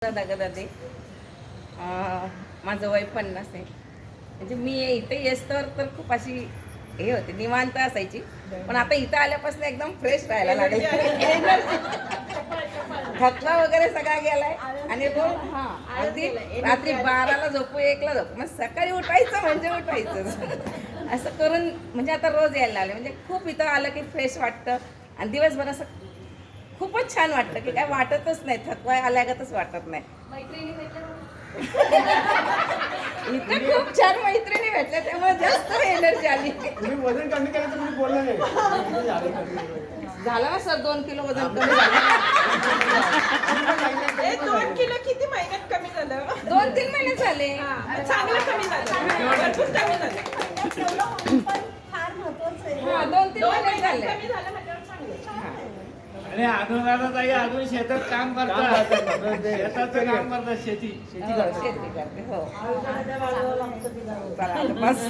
दादा माझं वय 50 आहे. म्हणजे मी इथे येस्तर तर खूप अशी हे होते, निवांत असायची. पण आता इथं आल्यापासून एकदम फ्रेश राहायला लागले. थकवा वगैरे सगळा गेलाय आणि रोज अगदी रात्री 12ला झोपू 1ला झोपू, मग सकाळी उठायचं म्हणजे उठायचं असं करून म्हणजे आता रोज यायला लागले. म्हणजे खूप इथं आलं की फ्रेश वाटतं आणि दिवसभर असं खूपच छान वाटतं की काय वाटतच नाही, थकवा आल्यागतच वाटत नाही. इथं खूप छान मैत्रिणी भेटल्या त्यामुळे जास्त एनर्जी आली. वजन कमी करायचं तुम्ही बोलला नाही. झालं ना सर, 2 किलो वजन कमी झालं. 2 किलो किती महिन्यात कमी झालं? 2-3 महिने झाले. चांगलं कमी झालं, भरपूर कमी झालं. फार महत्वाचं आहे. 2-3 महिने झाले. कमी झालं म्हटल्यावर चांगलं. आणि अजून ताई अजून शेतात काम करतात, शेताचं काम करतात, शेती शेती करते. हो आयुष्यामध्ये वाढवावं लागतं तिला. चला, बस.